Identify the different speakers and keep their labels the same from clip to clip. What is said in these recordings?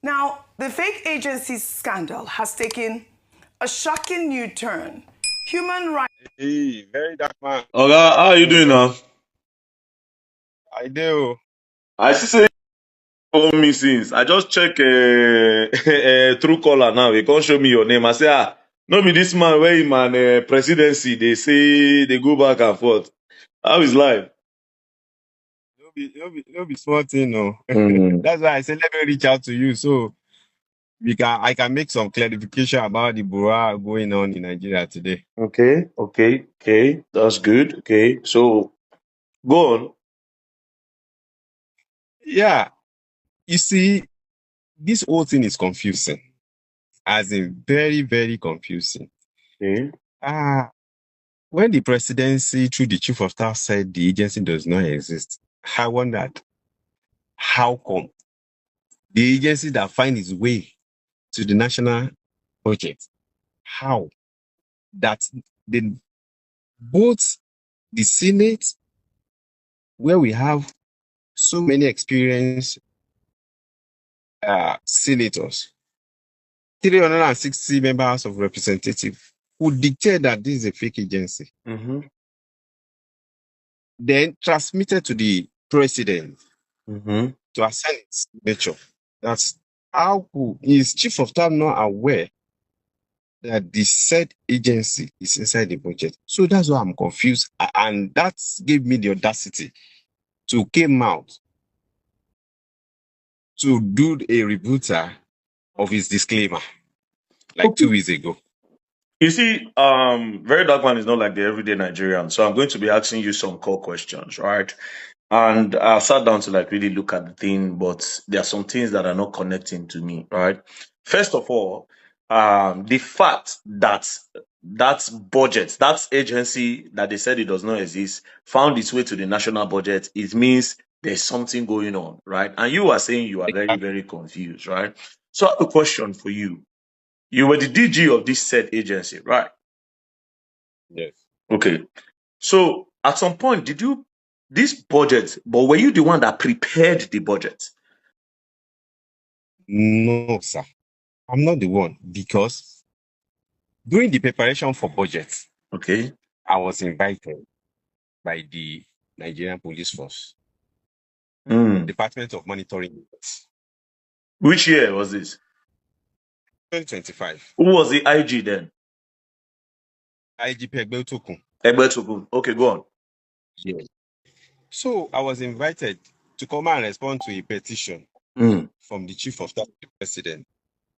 Speaker 1: Now, the fake agency scandal has taken a shocking new turn. Human rights.
Speaker 2: Hey, very dark man.
Speaker 3: Oga, how are you doing now?
Speaker 2: I do.
Speaker 3: I see say you phone me since. I just check through caller now. He can't show me your name. I say, no be this man where him and presidency, they say they go back and forth. How is life?
Speaker 2: No be small thing, no.
Speaker 3: Mm.
Speaker 2: That's why I said let me reach out to you so I can make some clarification about the borough going on in Nigeria today.
Speaker 3: Okay. That's good. Okay. So go on.
Speaker 2: Yeah, you see, this whole thing is confusing, as in very, very confusing.
Speaker 3: Okay.
Speaker 2: Ah, when the presidency through the chief of staff said the agency does not exist, I wondered how come the agency that finds its way to the national budget, how that the both the Senate, where we have so many experienced senators, 360 members of representatives, who dictate that this is a fake agency,
Speaker 3: Mm-hmm.
Speaker 2: then transmitted to the president
Speaker 3: Mm-hmm.
Speaker 2: to assign its signature. That's how is chief of staff not aware that the said agency is inside the budget? So that's why I'm confused, and that gave me the audacity to came out to do a rebooter of his disclaimer like
Speaker 3: Okay.
Speaker 2: 2 weeks ago.
Speaker 3: You see, very dark man is not like the everyday Nigerian. So I'm going to be asking you some core questions, right? And I sat down to like really look at the thing, but there are some things that are not connecting to me, right? First of all, the fact that that budget, that agency that they said it does not exist, found its way to the national budget, it means there's something going on, right? And you are saying you are very, very confused, right? So I have a question for you. You were the DG of this said agency, right?
Speaker 2: Yes.
Speaker 3: Okay. So at some point, did you this budget, but were you the one that prepared the budget?
Speaker 2: No, sir. I'm not the one because during the preparation for budget,
Speaker 3: Okay.
Speaker 2: I was invited by the Nigerian Police Force,
Speaker 3: Mm.
Speaker 2: Department of Monitoring,
Speaker 3: Which year was this?
Speaker 2: 2025.
Speaker 3: Who was the IG then?
Speaker 2: IGP Egbetokun.
Speaker 3: Egbetokun. Okay, go on.
Speaker 2: Yes. So I was invited to come and respond to a petition
Speaker 3: Mm.
Speaker 2: from the Chief of Staff to the President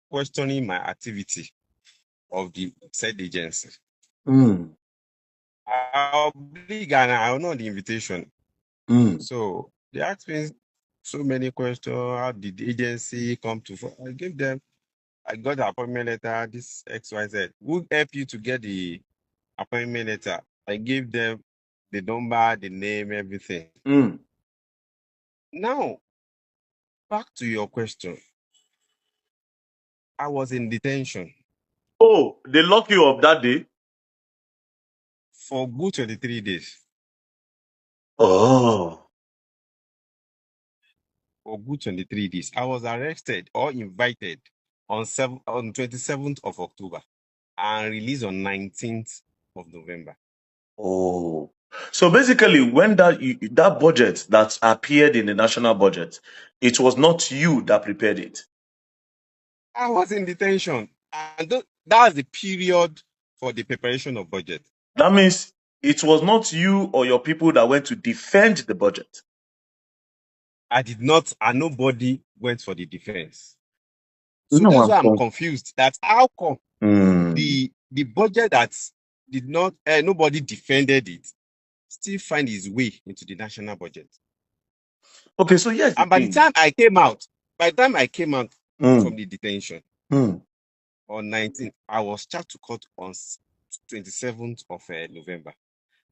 Speaker 2: questioning my activity of the said agency.
Speaker 3: Mm.
Speaker 2: I'll big and I will know the invitation.
Speaker 3: Mm.
Speaker 2: So they asked me so many questions. How did the agency come to? I gave them. I got the appointment letter. This XYZ. Who help you to get the appointment letter? I gave them the number, the name, everything.
Speaker 3: Mm.
Speaker 2: Now back to your question. I was in detention
Speaker 3: Oh, they lock you up that day?
Speaker 2: for good 23 days.
Speaker 3: Oh.
Speaker 2: For good 23 days. I was arrested or invited on 27th of October and released on 19th of November.
Speaker 3: Oh. So basically, when that budget that appeared in the national budget, it was not you that prepared it.
Speaker 2: I was in detention, and that's the period for the preparation of budget.
Speaker 3: That means it was not you or your people that went to defend the budget.
Speaker 2: I did not, and nobody went for the defense.
Speaker 3: You
Speaker 2: So
Speaker 3: know
Speaker 2: that's
Speaker 3: what
Speaker 2: why I'm
Speaker 3: I'm
Speaker 2: confused. That how come
Speaker 3: saying?
Speaker 2: the budget that did not nobody defended it still find its way into the national budget.
Speaker 3: Okay, so here's the
Speaker 2: And by the
Speaker 3: thing.
Speaker 2: time I came out
Speaker 3: Mm.
Speaker 2: from the detention
Speaker 3: Mm.
Speaker 2: on 19th, I was charged to court on 27th of November.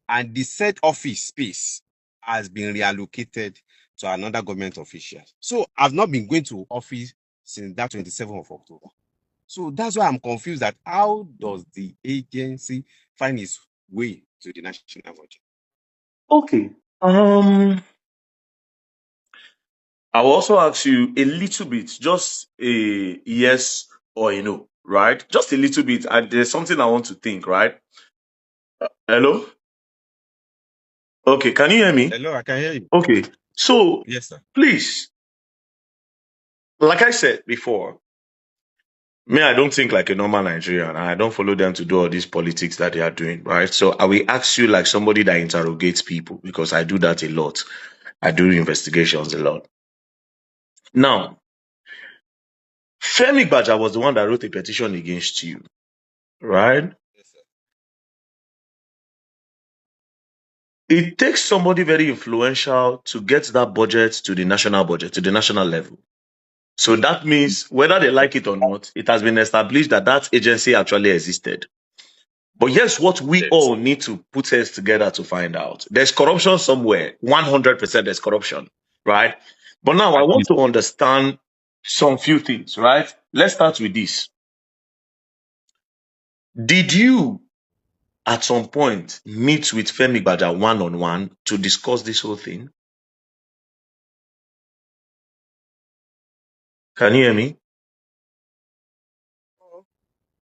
Speaker 2: And the said office space has been reallocated to another government official. So I've not been going to office since that 27th of October. So that's why I'm confused that how does the agency find its way to the national budget?
Speaker 3: Okay. Um, I will also ask you a little bit, just a yes or a no, right? Just a little bit. And there's something I want to think, right? Hello? Okay, can you hear me?
Speaker 2: Hello, I can hear you.
Speaker 3: Okay. So
Speaker 2: Yes, sir.
Speaker 3: please, like I said before, me, I don't think like a normal Nigerian, and I don't follow them to do all these politics that they are doing, right? So I will ask you like somebody that interrogates people because I do that a lot. I do investigations a lot. Now, Femi Baja was the one that wrote a petition against you, right?
Speaker 2: Yes, sir.
Speaker 3: It takes somebody very influential to get that budget to the national budget, to the national level. So that means whether they like it or not, it has been established that that agency actually existed. But here's what we
Speaker 2: Yes.
Speaker 3: all need to put heads together to find out. There's corruption somewhere. 100% there's corruption, right? But now I
Speaker 2: At
Speaker 3: want
Speaker 2: least,
Speaker 3: to understand some few things, right? Let's start with this. Did you at some point meet with Femi Baja one-on-one to discuss this whole thing? Can you hear me?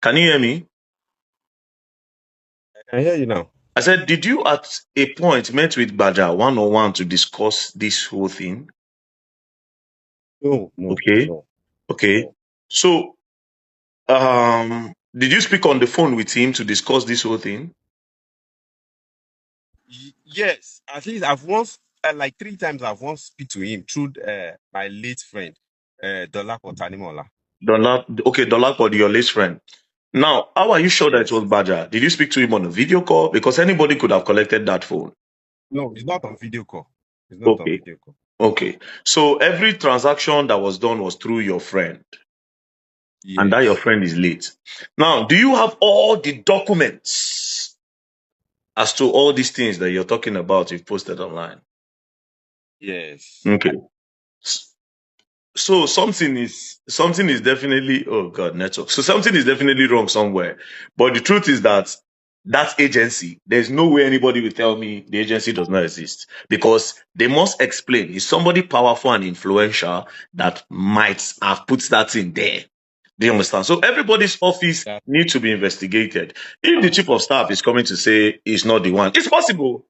Speaker 3: Can you hear me?
Speaker 2: I can hear you now.
Speaker 3: I said, did you at a point met with Baja one-on-one to discuss this whole thing?
Speaker 2: No, no,
Speaker 3: Okay.
Speaker 2: no,
Speaker 3: Okay.
Speaker 2: no.
Speaker 3: So, did you speak on the phone with him to discuss this whole thing?
Speaker 2: Yes, at least I've once, like 3 times, I've once speak to him through my late friend, Dolapo Tanimola.
Speaker 3: Okay, Dolakwa, your late friend. Now, how are you sure that it
Speaker 2: Yes.
Speaker 3: was Baja? Did you speak to him on a video call? Because anybody could have collected that phone.
Speaker 2: No, it's not on video call. It's not on
Speaker 3: Okay.
Speaker 2: video call.
Speaker 3: Okay. So every transaction that was done was through your friend, and that your
Speaker 2: Yes.
Speaker 3: friend is late. Now, do you have all the documents as to all these things that you're talking about you've posted online?
Speaker 2: Yes.
Speaker 3: Okay. So something is definitely, oh God, network. So something is definitely wrong somewhere. But the truth is that that agency, there's no way anybody will tell me the agency does not exist because they must explain. Is somebody powerful and influential that might have put that in there? Do you understand? So everybody's office
Speaker 2: That,
Speaker 3: needs to be investigated. If the chief of staff is coming to say he's not the one, it's possible.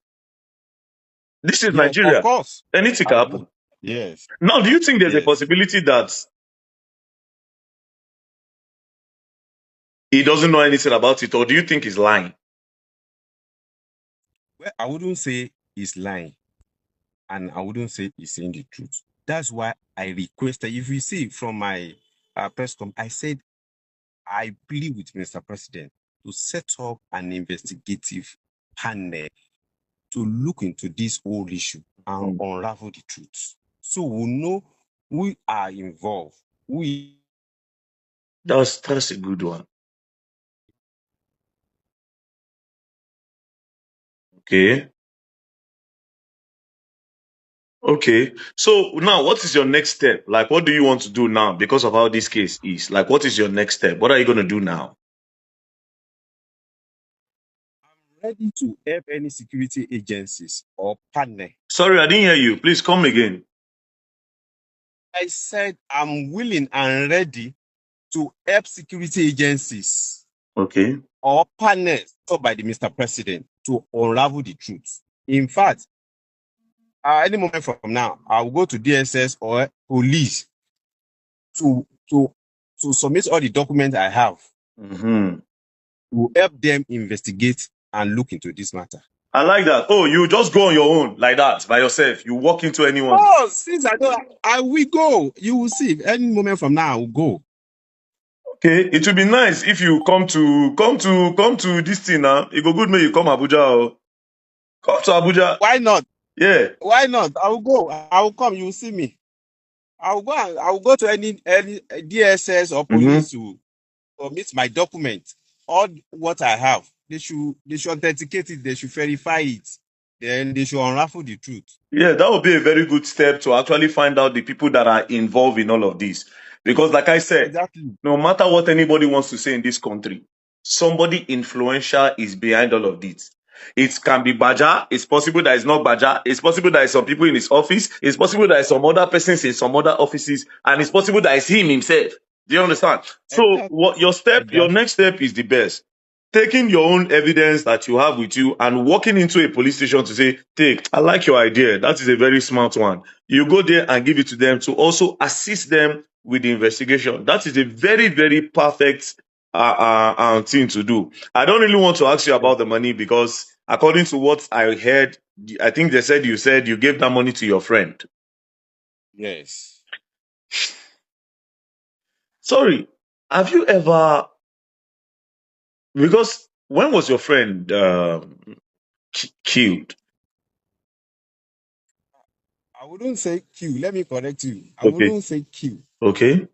Speaker 3: This is
Speaker 2: yes, of
Speaker 3: Nigeria.
Speaker 2: course.
Speaker 3: Anything can happen.
Speaker 2: Yes.
Speaker 3: Now, do you think there's a
Speaker 2: Yes.
Speaker 3: possibility that he doesn't know anything about it, or do you think he's lying?
Speaker 2: Well, I wouldn't say he's lying, and I wouldn't say he's saying the truth. That's why I requested. If you see from my press conference, I said I plead with Mr. President to set up an investigative panel to look into this whole issue and
Speaker 3: Hmm.
Speaker 2: unravel the truth. So we know we are involved. We
Speaker 3: That's a good one. Okay. Okay. So now what is your next step? Like what do you want to do now because of how this case is? Like what is your next step? What are you gonna do now?
Speaker 2: are ready to help any security agencies or panel.
Speaker 3: Sorry, I didn't hear you. Please come again.
Speaker 2: I said I'm willing and ready to help security agencies
Speaker 3: Okay.
Speaker 2: or panels set by the Mr. President to unravel the truth. In fact, any moment from now, I will go to DSS or police to to to submit all the documents I have
Speaker 3: Hmm.
Speaker 2: to help them investigate and look into this matter.
Speaker 3: I like that. Oh, you just go on your own like that by yourself. You walk into anyone.
Speaker 2: Oh, since I know I will go. You will see. Any moment from now, I will go.
Speaker 3: Okay. It would be nice if you come to this thing now. It go good may you come Abuja. Oh. Come to Abuja.
Speaker 2: Why not?
Speaker 3: Yeah.
Speaker 2: Why not? I will go. I will come. You will see me. I will go. I will go to any DSS or
Speaker 3: Hmm.
Speaker 2: police to submit my document. All what I have. They should authenticate it. They should verify it. Then they should unravel the truth.
Speaker 3: Yeah, that would be a very good step to actually find out the people that are involved in all of this. Because, like I said,
Speaker 2: Exactly.
Speaker 3: no matter what anybody wants to say in this country, somebody influential is behind all of this. It can be Baja. It's possible that it's not Baja. It's possible that it's some people in his office. It's possible that it's some other persons in some other offices, and it's possible that it's him himself. Do you understand? So,
Speaker 2: Exactly.
Speaker 3: what your
Speaker 2: Exactly.
Speaker 3: next step is the best. Taking your own evidence that you have with you and walking into a police station to say, "Take, I like your idea. That is a very smart one." You go there and give it to them to also assist them with the investigation. That is a very, very perfect thing to do. I don't really want to ask you about the money because, according to what I heard, I think they said you said you gave that money to your friend.
Speaker 2: Yes.
Speaker 3: Sorry, have you ever? Because when was your friend killed?
Speaker 2: I wouldn't say Q. Let me correct you. I
Speaker 3: Okay,
Speaker 2: wouldn't say Q.
Speaker 3: okay,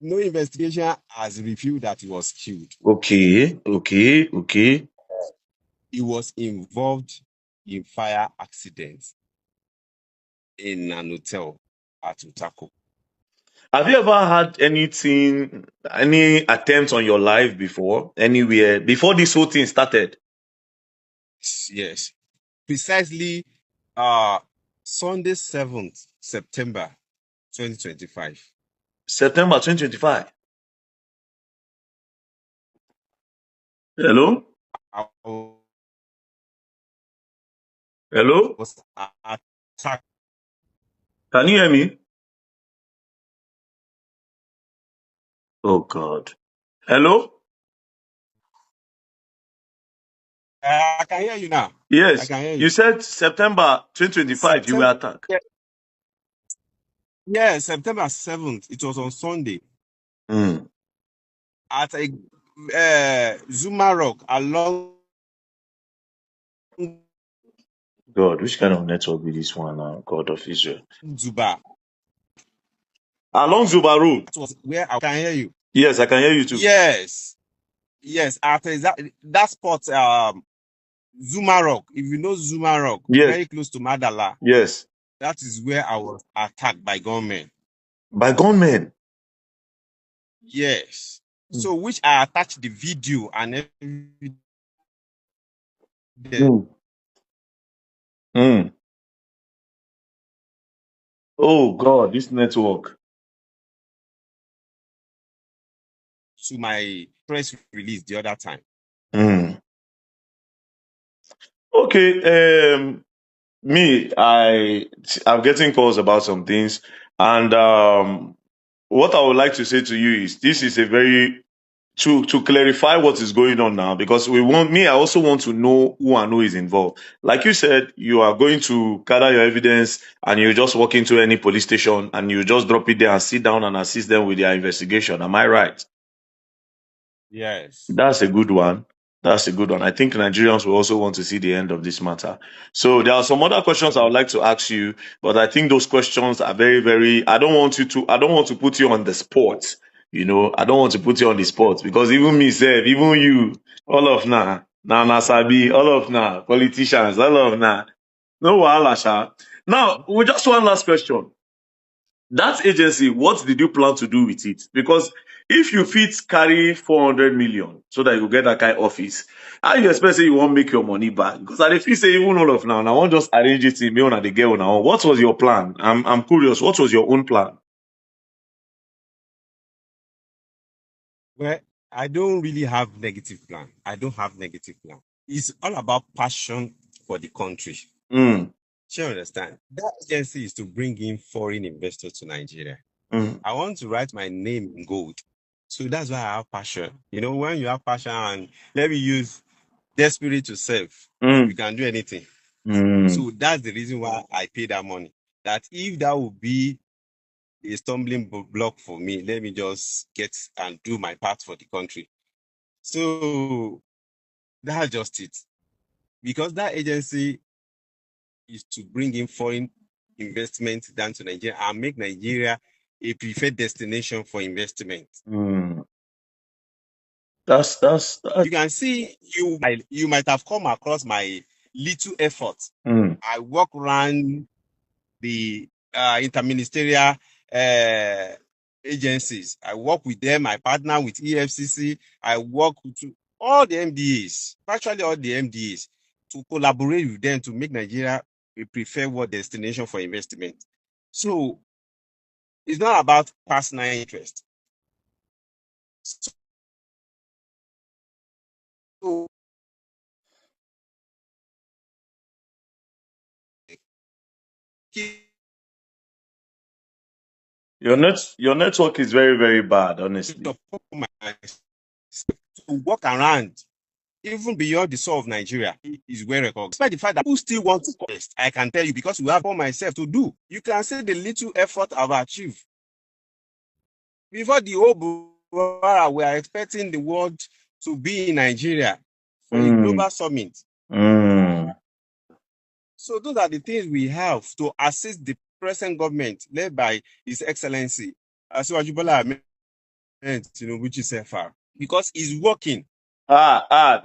Speaker 2: No investigation has revealed that he was killed.
Speaker 3: okay, okay, okay.
Speaker 2: He was involved in fire accident in an hotel at Utako.
Speaker 3: Have you ever had anything, any attempt on your life before, anywhere, before this whole thing started?
Speaker 2: Yes. Precisely Sunday 7th September 2025.
Speaker 3: September 2025. Hello?
Speaker 2: I
Speaker 3: Hello?
Speaker 2: was attacked.
Speaker 3: Can you hear me? Oh, God. Hello?
Speaker 2: I can hear you now. I
Speaker 3: Yes.
Speaker 2: can hear
Speaker 3: You
Speaker 2: you.
Speaker 3: said September 2025 you were
Speaker 2: September,
Speaker 3: attacked.
Speaker 2: yeah, September 7th. It was on Sunday
Speaker 3: Hmm.
Speaker 2: at a Zuma Rock along
Speaker 3: God, which kind of network be this one now? God of Israel.
Speaker 2: Zuba.
Speaker 3: Along Zuba Road.
Speaker 2: That was where I can hear you.
Speaker 3: Yes, I can hear you too.
Speaker 2: Yes, yes. After that spot, Zuma Rock. If you know Zuma Rock,
Speaker 3: Yes,
Speaker 2: very close to Madala.
Speaker 3: yes.
Speaker 2: That is where I was attacked by gunmen.
Speaker 3: By gunmen.
Speaker 2: Yes. So which I attached the video and everything
Speaker 3: Hmm. Hmm. Oh, God, this network.
Speaker 2: to my press release the other time.
Speaker 3: Hmm. Okay. I'm getting calls about some things, and what I would like to say to you is this is a very to clarify what is going on now, because I also want to know who and who is involved. Like you said, you are going to gather your evidence and you just walk into any police station and you just drop it there and sit down and assist them with their investigation. Am I right?
Speaker 2: Yes.
Speaker 3: That's a good one. That's a good one. I think Nigerians will also want to see the end of this matter. So there are some other questions I would like to ask you, but I think those questions are very, very. I don't want to put you on the spot. I don't want to put you on the spot because even me, self, even you, all of Nasabi, all of politicians, all of no wahala, sha. Now, we just one last question. That agency, what did you plan to do with it? Because if you fit carry 400 million so that you get that kind of office, how you expect say you won't make your money back? Because I feel say even all of now, I won't just arrange it in me on the girl now. What was your plan? I'm curious. What was your own plan?
Speaker 2: Well, I don't really have negative plan. I don't have negative plan. It's all about passion for the country.
Speaker 3: Mm,
Speaker 2: Do you understand? That agency is to bring in foreign investors to Nigeria.
Speaker 3: mm,
Speaker 2: I want to write my name in gold. So that's why I have passion. When you have passion and let me use desperate to serve, you
Speaker 3: mm,
Speaker 2: can do anything.
Speaker 3: mm,
Speaker 2: So that's the reason why I pay that money. That if that would be a stumbling block for me, let me just get and do my part for the country. So that's just it. Because that agency is to bring in foreign investment down to Nigeria and make Nigeria a preferred destination for investment.
Speaker 3: mm. That's
Speaker 2: You can see you might have come across my little effort.
Speaker 3: mm,
Speaker 2: I walk around the interministerial agencies. I work with them. I partner with EFCC. I work with all the MDAs, virtually all the MDAs, to collaborate with them to make Nigeria a preferred destination for investment. So it's not about personal interest. So
Speaker 3: Your network is very, very bad, honestly.
Speaker 2: to walk around even beyond the soul of Nigeria is well recognized. Despite the fact that people still want to contest, I can tell you because we have for myself to do. You can see the little effort I've achieved. Before the whole Buhari, we are expecting the world to be in Nigeria for a global summit. So those are the things we have to assist the present government led by His Excellency Asiwaju Bola Ahmed Tinubu, which is FR, because it's working.
Speaker 3: No,
Speaker 2: And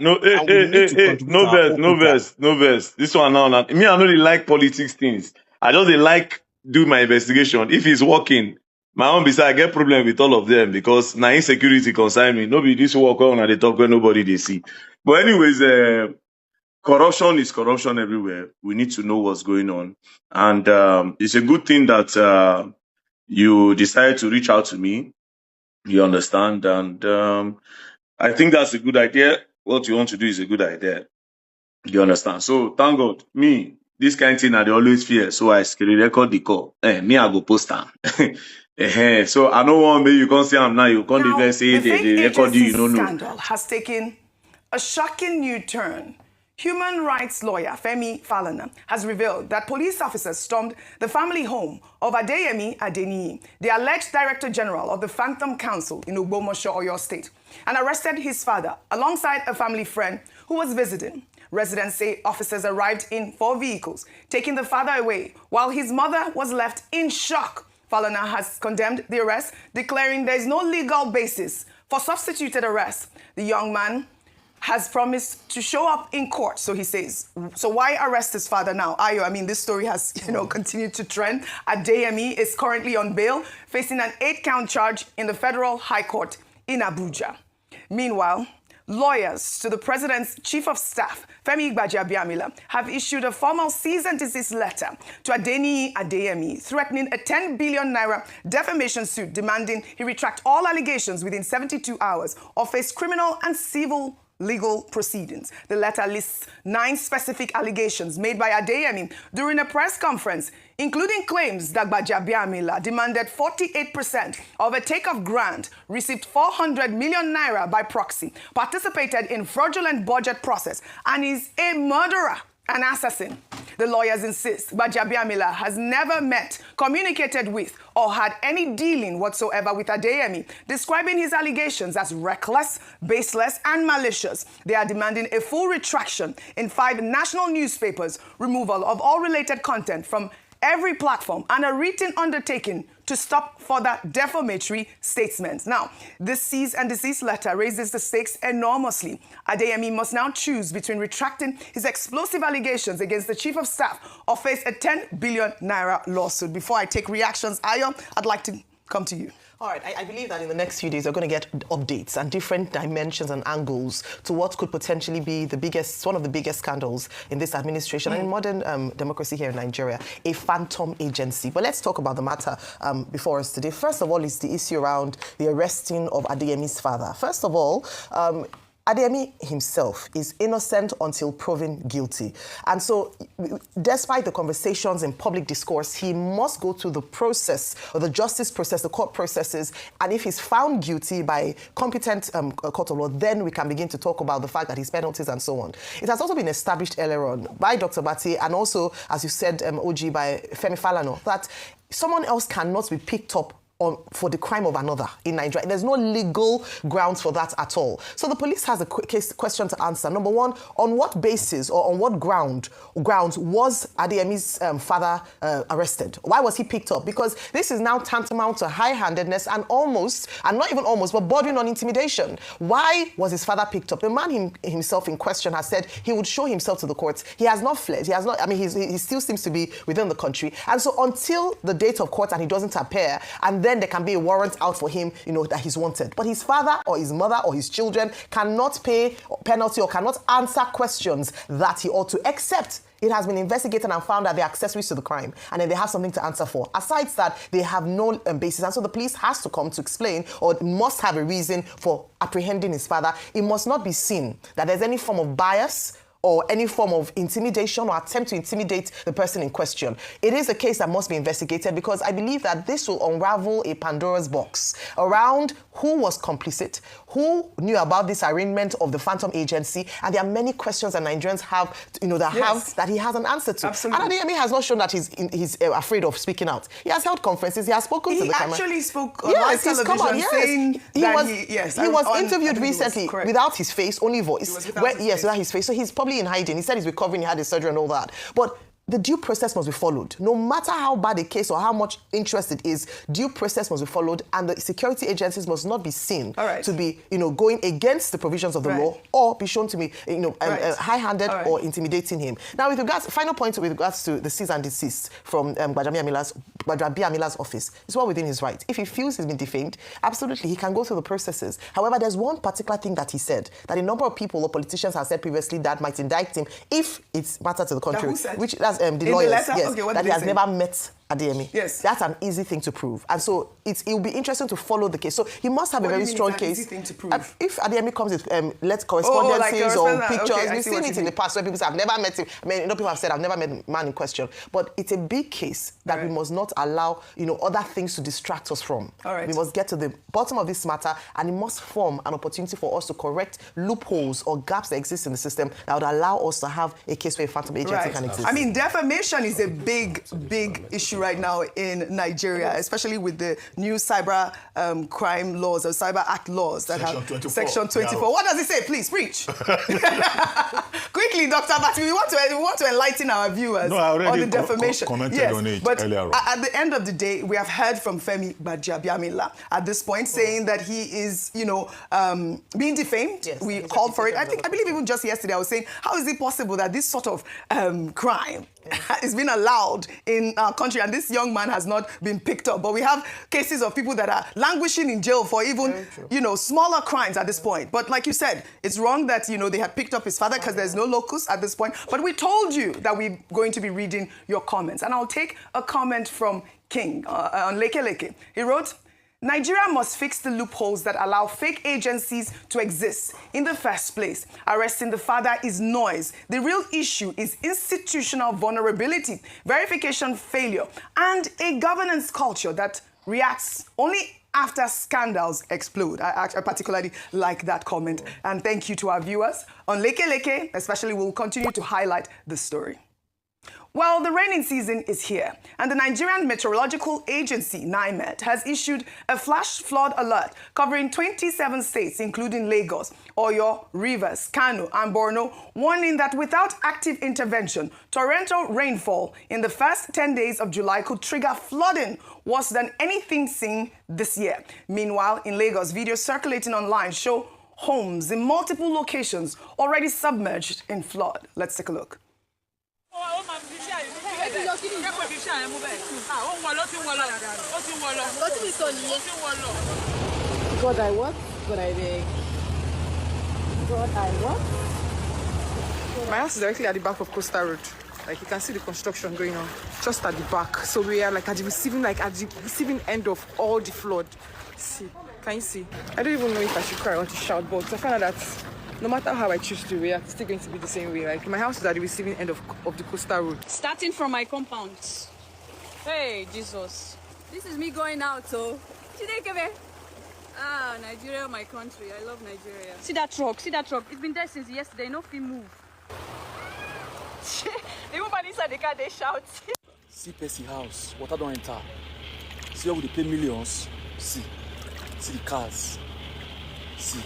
Speaker 2: we need to contribute
Speaker 3: no
Speaker 2: our
Speaker 3: verse,
Speaker 2: own
Speaker 3: no
Speaker 2: quota.
Speaker 3: verse, no verse. This one now, me, I don't really like politics things. I just dey like do my investigation. If it's working, my own beside I get problem with all of them because na insecurity concern me. No be this work on they talk where nobody they see. But anyways, corruption is corruption everywhere. We need to know what's going on, and it's a good thing that you decided to reach out to me. You understand, and I think that's a good idea. What you want to do is a good idea. You understand? So thank God, me, this kind of thing I dey always fear. So I screen record the call. Me, I go post am. So I don't want maybe you can't see am now. You can't
Speaker 1: Now,
Speaker 3: even say
Speaker 1: the fake
Speaker 3: the record
Speaker 1: agency
Speaker 3: you don't know.
Speaker 1: scandal has taken a shocking new turn. Human rights lawyer Femi Falana has revealed that police officers stormed the family home of Adeyemi Adeniyi, the alleged Director General of the Phantom Council in Ogbomoso, Oyo State, and arrested his father alongside a family friend who was visiting. Residents say officers arrived in 4 vehicles, taking the father away, while his mother was left in shock. Falana has condemned the arrest, declaring there is no legal basis for substituted arrest. The young man has promised to show up in court, so he says. So why arrest his father now? Ayo, I mean, this story has, continued to trend. Adeyemi is currently on bail, facing an 8-count charge in the Federal High Court in Abuja. Meanwhile, lawyers to the president's chief of staff, Femi Gbajabiamila, have issued a formal cease and desist letter to Adeyemi, threatening a 10 billion naira defamation suit, demanding he retract all allegations within 72 hours or face criminal and civil legal proceedings. The letter lists 9 specific allegations made by Adeyemi during a press conference, including claims that Gbajabiamila demanded 48% of a takeoff grant, received 400 million naira by proxy, participated in fraudulent budget process, and is a murderer, an assassin. The lawyers insist Gbajabiamila has never met, communicated with, or had any dealing whatsoever with Adeyemi, describing his allegations as reckless, baseless, and malicious. They are demanding a full retraction in 5 national newspapers, removal of all related content from every platform, and a written undertaking to stop further defamatory statements. Now, this cease and desist letter raises the stakes enormously. Adeyemi must now choose between retracting his explosive allegations against the chief of staff or face a 10 billion naira lawsuit. Before I take reactions, Ayo, I'd like to come to you.
Speaker 4: All right, I believe that in the next few days, we're going to get updates and different dimensions and angles to what could potentially be one of the biggest scandals in this administration and in modern democracy here in Nigeria, a phantom agency. But let's talk about the matter before us today. First of all, is the issue around the arresting of Adeyemi's father. First of all, Adeyemi himself is innocent until proven guilty. And so, despite the conversations in public discourse, he must go through the process, or the justice process, the court processes, and if he's found guilty by competent court of law, then we can begin to talk about the fact that his penalties and so on. It has also been established earlier on by Dr. Bati and also, as you said, OG, by Femi Falana, that someone else cannot be picked up for the crime of another in Nigeria. There's no legal grounds for that at all. So the police has a question to answer. Number one, on what basis or on what grounds was Adeyemi's father arrested? Why was he picked up? Because this is now tantamount to high-handedness and not even almost, but bordering on intimidation. Why was his father picked up? The man himself in question has said he would show himself to the courts. He has not fled. He still seems to be within the country. And so until the date of court and he doesn't appear, and then there can be a warrant out for him, that he's wanted. But his father or his mother or his children cannot pay penalty or cannot answer questions that he ought to, except it has been investigated and found that they're accessories to the crime, and then they have something to answer for. Aside that, they have no basis, and so the police has to come to explain, or must have a reason for apprehending his father. It must not be seen that there's any form of bias or any form of intimidation or attempt to intimidate the person in question. It is a case that must be investigated, because I believe that this will unravel a Pandora's box around who was complicit, who knew about this arraignment of the Phantom Agency, and there are many questions that Nigerians have, that he has an answer to.
Speaker 1: Absolutely.
Speaker 4: And Adeyemi has not shown that he's afraid of speaking out. He has held conferences, he has spoken to the camera.
Speaker 1: He actually spoke on live television saying
Speaker 4: he was interviewed recently without his face, only voice. Without his face. So he's probably in hiding. He said he's recovering, he had his surgery and all that. But the due process must be followed. No matter how bad a case or how much interest it is, due process must be followed, and the security agencies must not be seen to be, going against the provisions of the law, or be shown to be, high-handed or intimidating him. Now, final point with regards to the cease and desist from Gbajabi Amila's office, it's well within his right. If he feels he's been defamed, absolutely, he can go through the processes. However, there's one particular thing that he said, that a number of people or politicians have said previously that might indict him if it's matter to the contrary, which that's the lawyers, that he has never met Adeyemi.
Speaker 1: Yes.
Speaker 4: That's an easy thing to prove. And so it will be interesting to follow the case. So he must have a very strong case.
Speaker 1: Easy thing to prove?
Speaker 4: If Adeyemi comes with correspondences or pictures, we've seen it in the past where people say, I've never met him. I mean, people have said, I've never met the man in question. But it's a big case that we must not allow, other things to distract us from. We must get to the bottom of this matter, and it must form an opportunity for us to correct loopholes or gaps that exist in the system that would allow us to have a case where a phantom agency can exist.
Speaker 1: I mean, defamation is a big issue right now in Nigeria, especially with the new cyber crime laws or cyber act laws that Section 24. Yeah. What does it say? Please preach. Quickly, Dr. Bati, we want to enlighten our viewers on the defamation.
Speaker 5: Commented on it
Speaker 1: but
Speaker 5: earlier on.
Speaker 1: At the end of the day, we have heard from Femi Gbajabiamila at this point saying that he is, being defamed.
Speaker 4: Yes,
Speaker 1: we called for it. I believe even just yesterday I was saying, how is it possible that this sort of crime is being allowed in our country, and this young man has not been picked up? But we have cases of people that are languishing in jail for even, smaller crimes at this point. But like you said, it's wrong that, they had picked up his father because there's no locus at this point. But we told you that we're going to be reading your comments. And I'll take a comment from King on Leke Leke. He wrote, Nigeria must fix the loopholes that allow fake agencies to exist in the first place. Arresting the father is noise. The real issue is institutional vulnerability, verification failure, and a governance culture that reacts only after scandals explode. I particularly like that comment. And thank you to our viewers. On Leke Leke, especially, we'll continue to highlight this story. Well, the raining season is here, and the Nigerian Meteorological Agency, NIMET, has issued a flash flood alert covering 27 states, including Lagos, Oyo, Rivers, Kano, and Borno, warning that without active intervention, torrential rainfall in the first 10 days of July could trigger flooding worse than anything seen this year. Meanwhile, in Lagos, videos circulating online show homes in multiple locations already submerged in flood. Let's take a look.
Speaker 6: God, I what? God, I beg. God, I what?
Speaker 7: My house is directly at the back of Coastal Road. Like, you can see the construction going on just at the back. So we are like at the receiving end of all the flood. See, can you see? I don't even know if I should cry or to shout, but I found out that no matter how I choose to react, it's still going to be the same way. Like, my house is at the receiving end of the Coastal Road.
Speaker 8: Starting from my compound. Hey, Jesus.
Speaker 6: This is me going out, so.
Speaker 8: Ah, Nigeria, my country. I love Nigeria. See that truck? It's been there since yesterday. No free move. The woman inside the car, they shout.
Speaker 9: See Percy house, water don't enter. See how they pay millions. See the cars. See.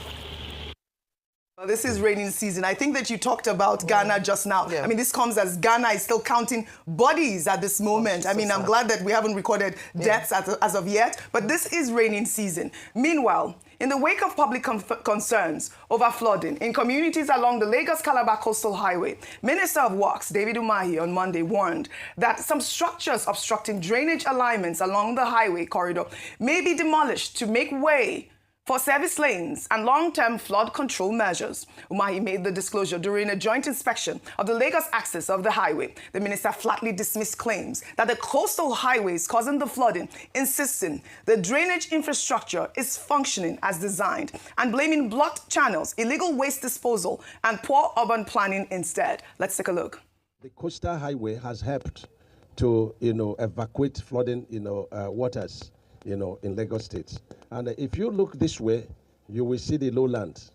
Speaker 1: Well, this is raining season. I think that you talked about Ghana just now.
Speaker 4: Yeah.
Speaker 1: I mean, this comes as Ghana is still counting bodies at this moment. I mean, I'm glad that we haven't recorded deaths as of yet, but this is raining season. Meanwhile, in the wake of public concerns over flooding in communities along the Lagos-Calabar Coastal Highway, Minister of Works David Umahi on Monday warned that some structures obstructing drainage alignments along the highway corridor may be demolished to make way for service lanes and long-term flood control measures. Umahi made the disclosure during a joint inspection of the Lagos axis of the highway. The minister flatly dismissed claims that the coastal highway is causing the flooding, insisting the drainage infrastructure is functioning as designed and blaming blocked channels, illegal waste disposal, and poor urban planning instead. Let's take a look.
Speaker 5: The coastal highway has helped to, evacuate flooding, waters, in Lagos State. And if you look this way, you will see the lowland.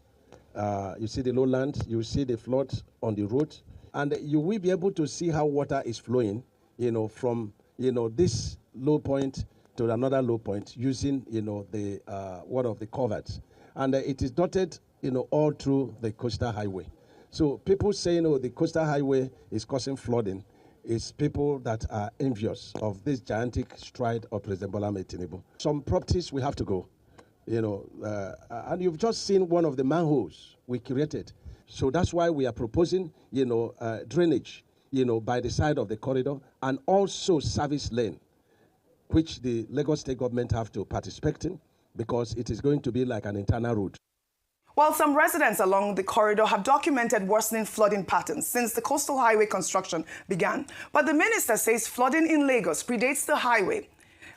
Speaker 5: You see the lowland, you see the flood on the road, and you will be able to see how water is flowing, from, this low point to another low point using, the one of the culverts. And it is dotted, all through the coastal highway. So people say, the coastal highway is causing flooding. Is people that are envious of this gigantic stride of President Bola Ahmed Tinubu. Some properties we have to go, and you've just seen one of the manholes we created. So that's why we are proposing, drainage, by the side of the corridor, and also service lane, which the Lagos State government have to participate in, because it is going to be like an internal road.
Speaker 1: While some residents along the corridor have documented worsening flooding patterns since the coastal highway construction began, but the minister says flooding in Lagos predates the highway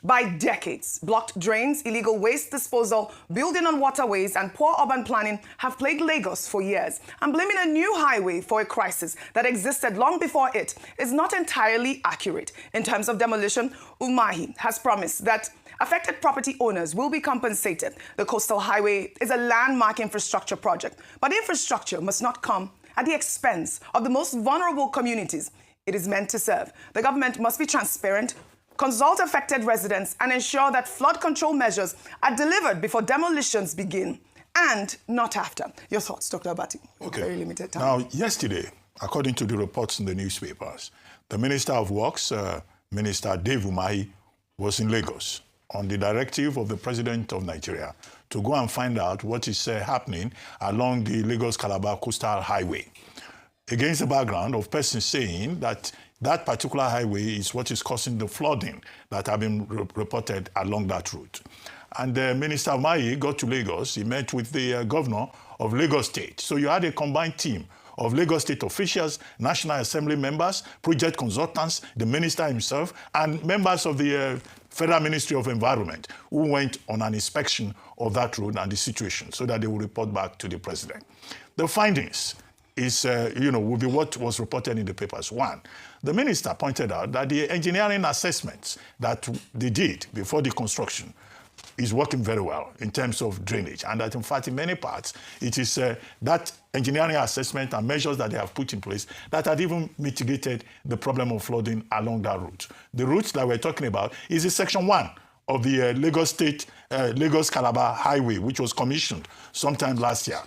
Speaker 1: by decades. Blocked drains, illegal waste disposal, building on waterways, and poor urban planning have plagued Lagos for years. And blaming a new highway for a crisis that existed long before it is not entirely accurate. In terms of demolition, Umahi has promised that affected property owners will be compensated. The coastal highway is a landmark infrastructure project, but infrastructure must not come at the expense of the most vulnerable communities it is meant to serve. The government must be transparent, consult affected residents, and ensure that flood control measures are delivered before demolitions begin and not after. Your thoughts, Dr. Abati?
Speaker 10: Okay.
Speaker 1: Very limited time.
Speaker 10: Now, yesterday, according to the reports in the newspapers, the Minister of Works, Minister Dave Umahi, was in Lagos on the directive of the President of Nigeria to go and find out what is happening along the Lagos-Calabar Coastal Highway, against the background of persons saying that that particular highway is what is causing the flooding that have been reported along that route. And Minister Umahi got to Lagos. He met with the governor of Lagos State. So you had a combined team of Lagos State officials, National Assembly members, project consultants, the minister himself, and members of the Federal Ministry of Environment who went on an inspection of that road and the situation so that they will report back to the president. The findings is, will be what was reported in the papers. One, the minister pointed out that the engineering assessments that they did before the construction is working very well in terms of drainage, and that in fact in many parts it is that engineering assessment and measures that they have put in place that had even mitigated the problem of flooding along that route. The route that we're talking about is in section 1 of the Lagos State, Lagos-Calabar Highway, which was commissioned sometime last year.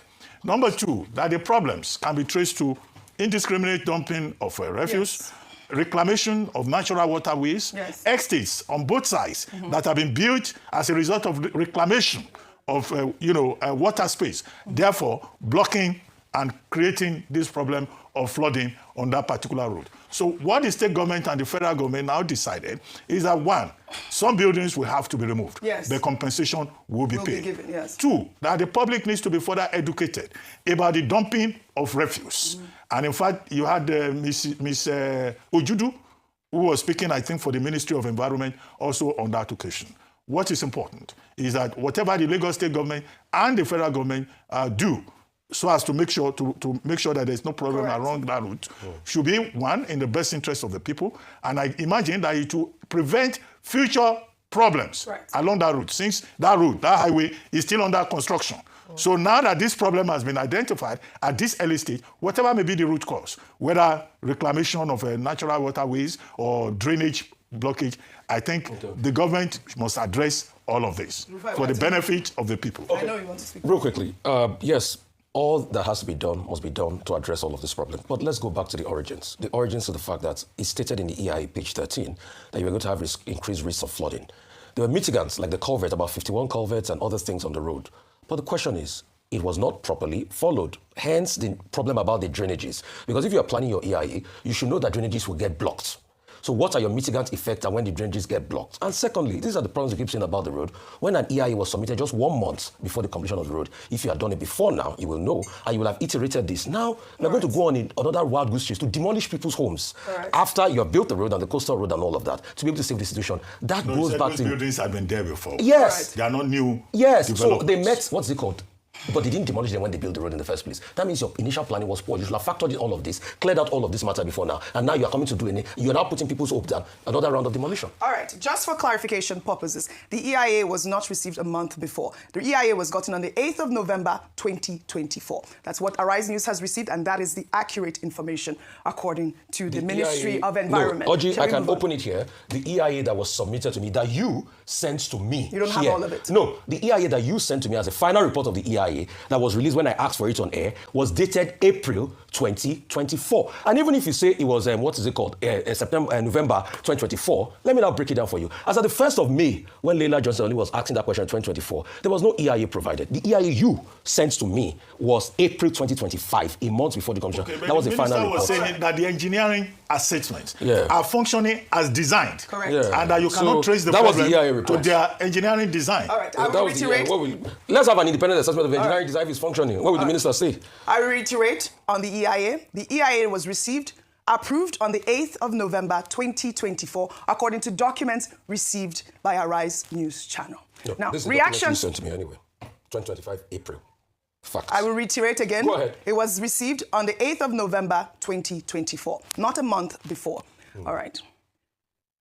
Speaker 10: Number 2, that the problems can be traced to indiscriminate dumping of refuse, reclamation of natural waterways, estates on both sides that have been built as a result of reclamation of water space, therefore blocking and creating this problem of flooding on that particular road. So what the state government and the federal government now decided is that 1, some buildings will have to be removed.
Speaker 1: Yes.
Speaker 10: The compensation will be paid.
Speaker 1: Given, yes.
Speaker 10: 2, that the public needs to be further educated about the dumping of refuse. And in fact, you had Miss Ojudu, who was speaking, I think, for the Ministry of Environment also on that occasion. What is important is that whatever the Lagos State government and the federal government do, so as to make sure that there's no problem along that route, should be 1, in the best interest of the people, and I imagine that it will prevent future problems along that route, since that route, that highway, is still under construction. So now that this problem has been identified at this early stage, whatever may be the root cause, whether reclamation of natural waterways or drainage blockage, I think the government must address all of this for the benefit of the people.
Speaker 1: I know you want to speak.
Speaker 9: Real quickly, yes,
Speaker 11: all that has to be done must be done to address all of this problem. But let's go back to the origins. The origins of the fact that it's stated in the EIA, page 13, that you were going to have increased risks of flooding. There were mitigants, like the culvert, about 51 culverts and other things on the road. But the question is, it was not properly followed. Hence the problem about the drainages. Because if you are planning your EIA, you should know that drainages will get blocked. So what are your mitigant effects and when the drainages get blocked? And secondly, these are the problems we keep saying about the road. When an EIA was submitted just 1 month before the completion of the road, if you had done it before now, you will know, and you will have iterated this. Now, we're going to go on in another wild goose chase to demolish people's homes after you have built the road and the coastal road and all of that, to be able to save the situation. That goes back to...
Speaker 10: buildings have been there before.
Speaker 11: Yes.
Speaker 10: They are not new.
Speaker 11: Yes, so they met, what's it called? But they didn't demolish them when they built the road in the first place. That means your initial planning was poor. You should have factored in all of this, cleared out all of this matter before now. And now you are coming to do it. You're now putting people's hopes down. Another round of demolition.
Speaker 1: All right. Just for clarification purposes, the EIA was not received a month before. The EIA was gotten on the 8th of November, 2024. That's what Arise News has received, and that is the accurate information according to the Ministry of Environment.
Speaker 11: No, Oji, I can open it here. The EIA that was submitted to me, that you sent to me.
Speaker 1: You don't have all of it.
Speaker 11: No, the EIA that you sent to me as a final report of the EIA that was released when I asked for it on air was dated April 2024. And even if you say it was, November 2024, let me now break it down for you. As at the 1st of May, when Leila Johnson was asking that question in 2024, there was no EIA provided. The EIA you sent to me was April 2025, a month before the commission. That was the final report.
Speaker 10: Was saying that the engineering assessments are functioning as designed.
Speaker 1: Correct.
Speaker 10: And that you cannot trace the problem to their engineering design.
Speaker 1: All right, I will reiterate.
Speaker 11: Let's have an independent assessment of engineering design if it's functioning. What will the minister say?
Speaker 1: I reiterate on the EIA. The EIA was approved on the 8th of November 2024, according to documents received by Arise News Channel.
Speaker 11: No,
Speaker 1: now,
Speaker 11: this is
Speaker 1: reactions
Speaker 11: sent to me anyway. 2025 April. Facts.
Speaker 1: I will reiterate again.
Speaker 11: Go ahead.
Speaker 1: It was received on the 8th of November 2024, not a month before. All right.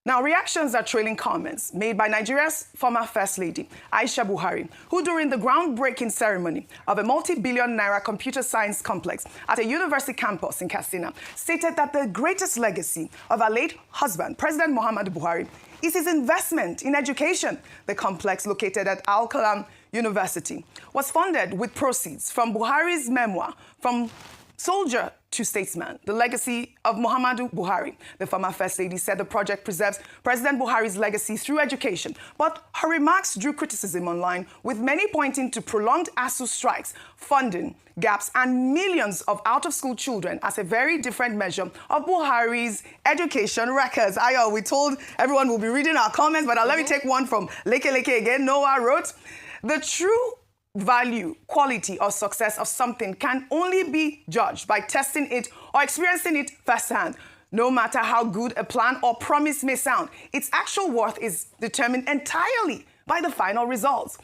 Speaker 1: Now, reactions are trailing comments made by Nigeria's former First Lady, Aisha Buhari, who during the groundbreaking ceremony of a multi-billion naira computer science complex at a university campus in Katsina, stated that the greatest legacy of her late husband, President Muhammadu Buhari, is his investment in education. The complex, located at Al-Kalam University, was funded with proceeds from Buhari's memoir, From Soldier to Statesman, The Legacy of Muhammadu Buhari. The former First Lady said the project preserves President Buhari's legacy through education, but her remarks drew criticism online, with many pointing to prolonged ASU strikes, funding gaps, and millions of out-of-school children as a very different measure of Buhari's education records. Ayo, we told everyone we'll be reading our comments, but let me take one from Leke again. Noah wrote, the true value, quality, or success of something can only be judged by testing it or experiencing it firsthand. No matter how good a plan or promise may sound, its actual worth is determined entirely by the final results.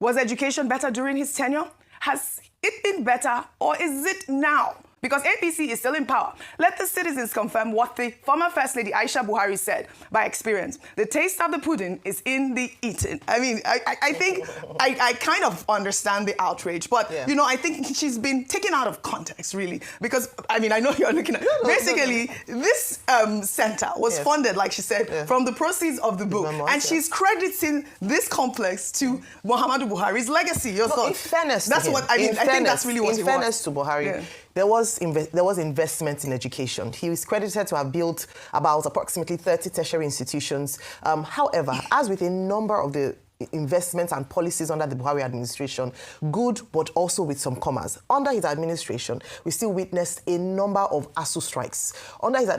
Speaker 1: Was education better during his tenure? Has it been better, or is it now? Because APC is still in power. Let the citizens confirm what the former First Lady Aisha Buhari said by experience. The taste of the pudding is in the eating. I mean, I think I kind of understand the outrage, but, you know, I think she's been taken out of context, really. Because, I mean, I know you're looking at... Basically, this center was funded, like she said, from the proceeds of the book. And she's crediting this complex to Muhammadu Buhari's legacy. Your thoughts?
Speaker 4: In fairness
Speaker 1: that's
Speaker 4: to him,
Speaker 1: what I mean. I think that's really what it was.
Speaker 4: In fairness to Buhari, there was investment in education. He is credited to have built about approximately 30 tertiary institutions. However, as with a number of the investments and policies under the Buhari administration, good, but also with some commas. Under his administration, we still witnessed a number of ASU strikes.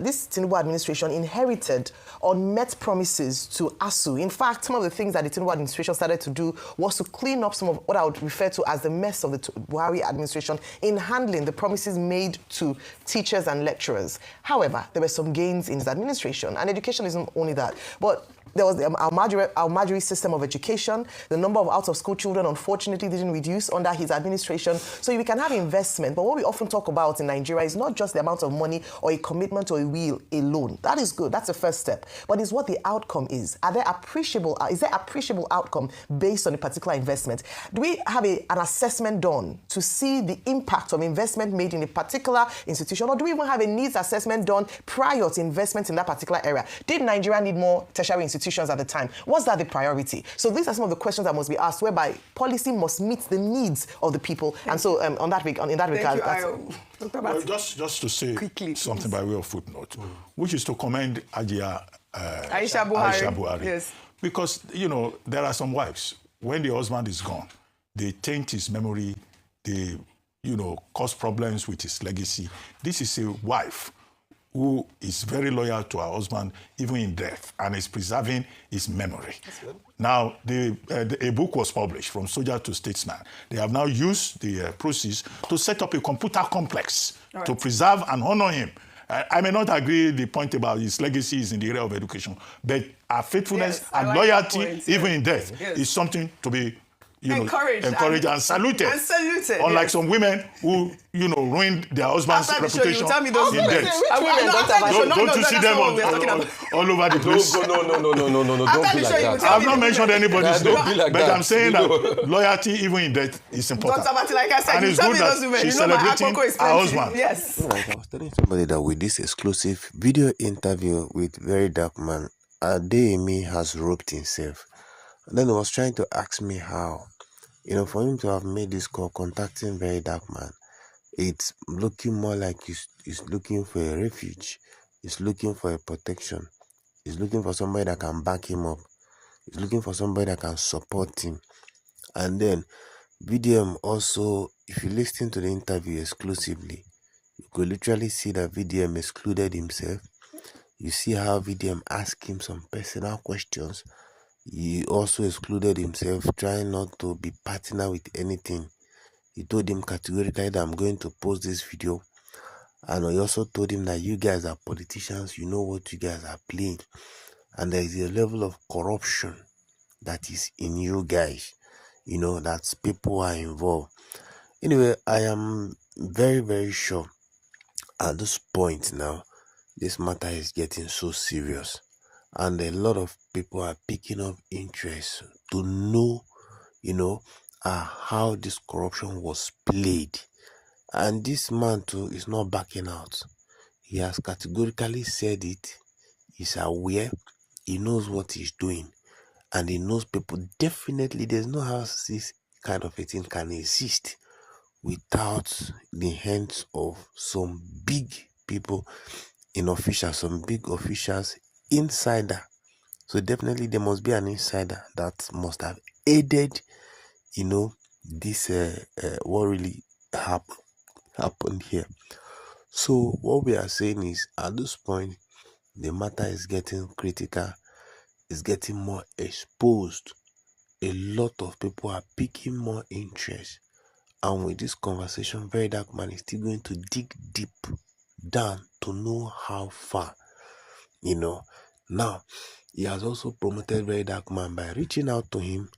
Speaker 4: This Tinubu administration inherited unmet promises to ASU. In fact, some of the things that the Tinubu administration started to do was to clean up some of what I would refer to as the mess of the Buhari administration in handling the promises made to teachers and lecturers. However, there were some gains in his administration, and education isn't only that, but there was the Al-Majri system of education. The number of out-of-school children, unfortunately, didn't reduce under his administration. So we can have investment, but what we often talk about in Nigeria is not just the amount of money or a commitment or a will alone. That is good. That's the first step. But it's what the outcome is. Is there appreciable outcome based on a particular investment? Do we have an assessment done to see the impact of investment made in a particular institution, or do we even have a needs assessment done prior to investment in that particular area? Did Nigeria need more tertiary institutions at the time? Was that the priority? So these are some of the questions that must be asked, whereby policy must meet the needs of the people. And so in that regard,
Speaker 10: well, just to say
Speaker 1: quickly,
Speaker 10: something by way of footnote, which is to commend Aisha
Speaker 1: Buhari. Yes.
Speaker 10: Because, there are some wives, when the husband is gone, they taint his memory, they, cause problems with his legacy. This is a wife who is very loyal to her husband, even in death, and is preserving his memory. Now, a book was published, From Soldier to Statesman. They have now used the proceeds to set up a computer complex to preserve and honor him. I may not agree the point about his legacy is in the area of education, but our faithfulness and loyalty, even in death, is something to be encouraged and saluted. Unlike some women who, ruined their husband's reputation in death. Don't you see them all over the place?
Speaker 11: No, don't be like that.
Speaker 10: I've not mentioned anybody's name, but I'm saying that loyalty, even in death, is important.
Speaker 1: Like I said,
Speaker 10: and it's good that she's celebrating her husband.
Speaker 1: Yes.
Speaker 12: Right, I was telling somebody that with this exclusive video interview with Very Dark Man, Adeyemi has roped himself. And then he was trying to ask me how. For him to have made this call contacting Very Dark Man, it's looking more like he's looking for a refuge. He's looking for a protection. He's looking for somebody that can back him up. He's looking for somebody that can support him. And then VDM also, if you listen to the interview exclusively, you could literally see that VDM excluded himself. You see how VDM asked him some personal questions. He also excluded himself, trying not to be partner with anything. He told him categorically that I'm going to post this video. And he also told him that you guys are politicians, you know what you guys are playing. And there is a level of corruption that is in you guys. That people are involved. Anyway, I am very, very sure at this point now, this matter is getting so serious. And a lot of people are picking up interest to know, how this corruption was played. And this man too is not backing out. He has categorically said it. He's aware. He knows what he's doing. And he knows people definitely, there's no how this kind of a thing can exist without the hands of some big people in officials, some big officials, insider. So definitely there must be an insider that must have aided, this what really happened here. So what we are saying is, at this point, the matter is getting critical, it's getting more exposed. A lot of people are picking more interest. And with this conversation, Very Dark Man is still going to dig deep down to know how far, Now, he has also promoted Very Dark Man by reaching out to him,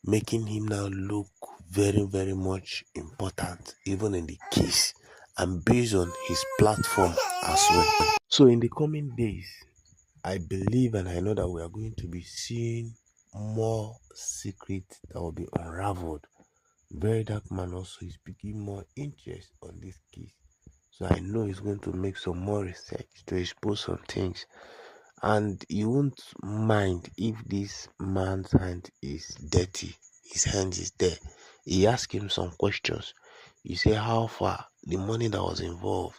Speaker 12: making him now look very, very much important, even in the case, and based on his platform as well. So in the coming days, I believe and I know that we are going to be seeing more secrets that will be unraveled. Very Dark Man also is picking more interest on this case. So I know he's going to make some more research to expose some things. And you won't mind if this man's hand is dirty. His hand is there. He asked him some questions. You say, how far? The money that was involved,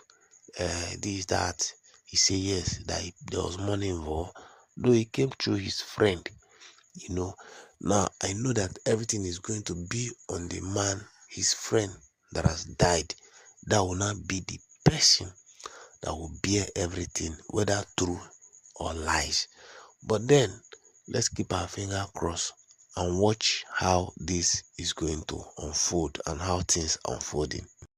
Speaker 12: this, that. He said yes, that there was money involved. Though it came through his friend, Now, I know that everything is going to be on the man, his friend that has died. That will not be the person that will bear everything, whether true or lies. But then, let's keep our finger crossed and watch how this is going to unfold and how things are unfolding.